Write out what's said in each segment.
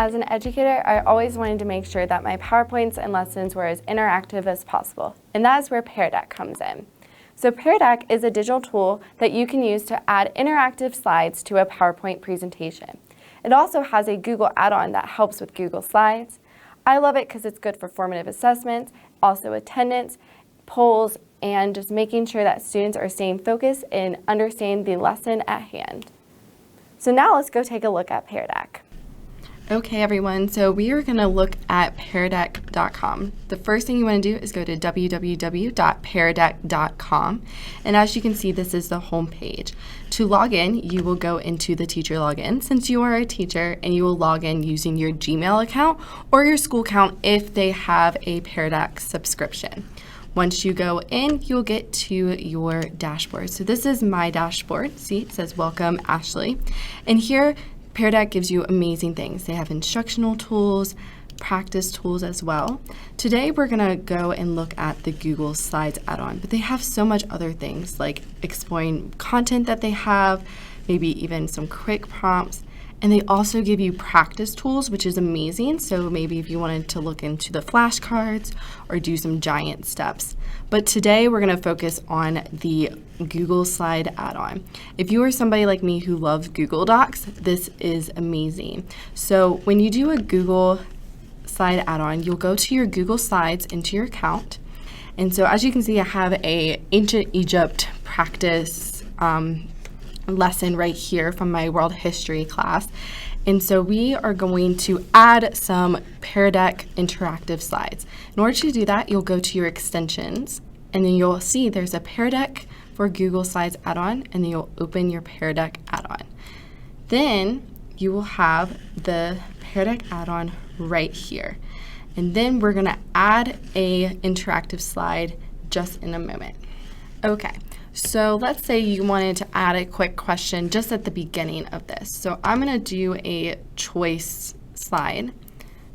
As an educator, I always wanted to make sure that my PowerPoints and lessons were as interactive as possible, and that is where Pear Deck comes in. So Pear Deck is a digital tool that you can use to add interactive slides to a PowerPoint presentation. It also has a Google add-on that helps with Google Slides. I love it because it's good for formative assessments, also attendance, polls, and just making sure that students are staying focused and understanding the lesson at hand. So now let's go take a look at Pear Deck. Okay everyone, so we are going to look at peardeck.com. The first thing you want to do is go to www.peardeck.com, and as you can see, this is the home page. To log in, you will go into the teacher login since you are a teacher, and you will log in using your Gmail account or your school account if they have a Pear Deck subscription. Once you go in, you'll get to your dashboard. So this is my dashboard. See, it says welcome Ashley, and here Pear Deck gives you amazing things. They have instructional tools, practice tools as well. Today we're gonna go and look at the Google Slides add-on, but they have so much other things like exploring content that they have, maybe even some quick prompts, and they also give you practice tools, which is amazing. So maybe if you wanted to look into the flashcards or do some giant steps. But today we're gonna focus on the Google Slide add-on. If you are somebody like me who loves Google Docs, this is amazing. So when you do a Google Slide add-on, you'll go to your Google Slides into your account. And so as you can see, I have a ancient Egypt practice lesson right here from my world history class. And so we are going to add some Pear Deck interactive slides. In order to do that, you'll go to your extensions, and then you'll see there's a Pear Deck for Google Slides add-on, and then you'll open your Pear Deck add-on. Then you will have the Pear Deck add-on right here. And then we're gonna add a interactive slide just in a moment. Okay. So let's say you wanted to add a quick question just at the beginning of this. So I'm going to do a choice slide.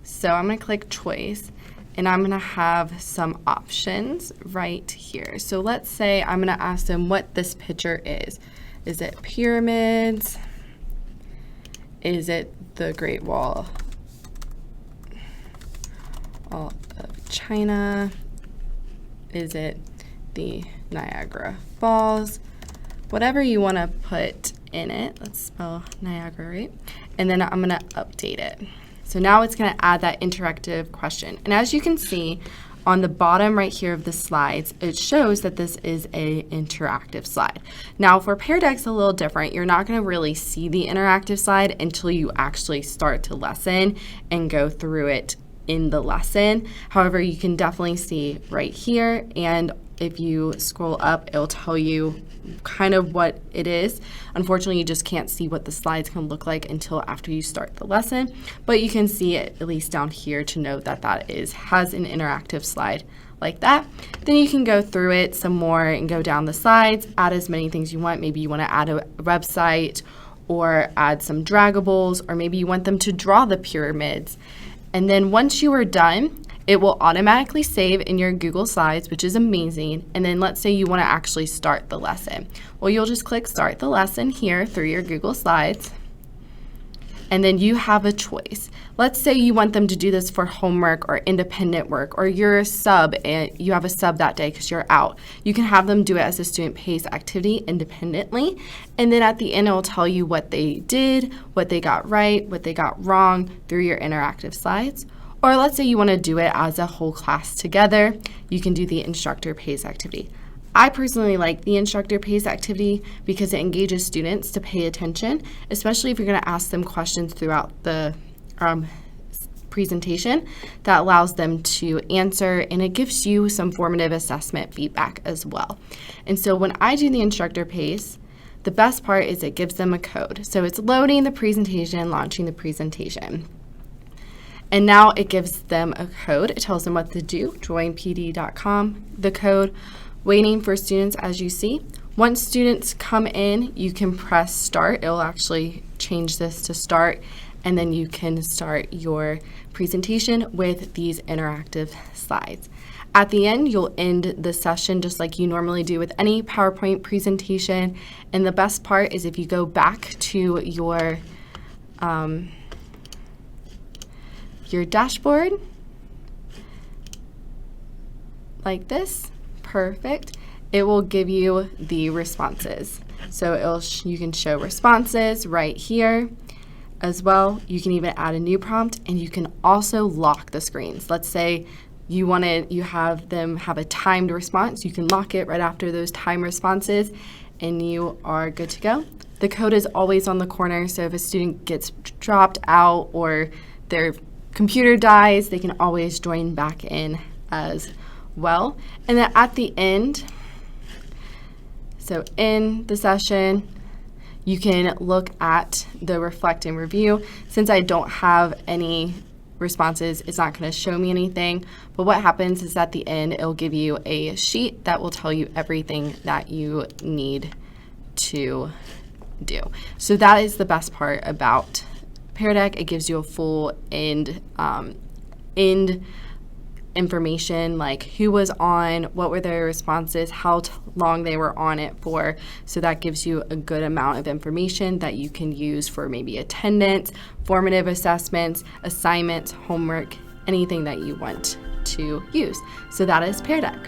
So I'm going to click choice, and I'm going to have some options right here. So let's say I'm going to ask them what this picture is. Is it pyramids? Is it the Great Wall of China? Is it the Niagara Falls? Whatever you want to put in it. Let's spell Niagara right. And then I'm going to update it. So now it's going to add that interactive question. And as you can see on the bottom right here of the slides, it shows that this is an interactive slide. Now for Pear Deck's a little different. You're not going to really see the interactive slide until you actually start to lesson and go through it in the lesson. However, you can definitely see right here, and if you scroll up, it'll tell you kind of what it is. Unfortunately, you just can't see what the slides can look like until after you start the lesson, but you can see it at least down here to know that has an interactive slide like that. Then you can go through it some more and go down the slides, add as many things you want. Maybe you want to add a website or add some draggables, or maybe you want them to draw the pyramids. And then once you are done, it will automatically save in your Google Slides, which is amazing. And then let's say you want to actually start the lesson. Well, you'll just click Start the Lesson here through your Google Slides. And then you have a choice. Let's say you want them to do this for homework or independent work, or you're a sub and you have a sub that day because you're out. You can have them do it as a student PACE activity independently. And then at the end, it will tell you what they did, what they got right, what they got wrong through your interactive slides. Or let's say you want to do it as a whole class together. You can do the instructor PACE activity. I personally like the instructor PACE activity because it engages students to pay attention, especially if you're going to ask them questions throughout the presentation that allows them to answer, and it gives you some formative assessment feedback as well. And so when I do the instructor PACE, the best part is it gives them a code. So it's loading the presentation, launching the presentation. And now it gives them a code. It tells them what to do, joinpd.com, the code, waiting for students as you see. Once students come in, you can press start. It'll actually change this to start, and then you can start your presentation with these interactive slides. At the end, you'll end the session just like you normally do with any PowerPoint presentation. And the best part is if you go back to your your dashboard like this. Perfect. It will give you the responses. So you can show responses right here as well. You can even add a new prompt, and you can also lock the screens. Let's say you have them have a timed response. You can lock it right after those time responses, and you are good to go. The code is always on the corner, so if a student gets dropped out or their computer dies, they can always join back in as well. And then at the end, so in the session, you can look at the reflect and review. Since I don't have any responses, it's not going to show me anything. But what happens is at the end, it'll give you a sheet that will tell you everything that you need to do. So that is the best part about Pear Deck. It gives you a full end information, like who was on, what were their responses, how long they were on it for. So that gives you a good amount of information that you can use for maybe attendance, formative assessments, assignments, homework, anything that you want to use. So that is Pear Deck.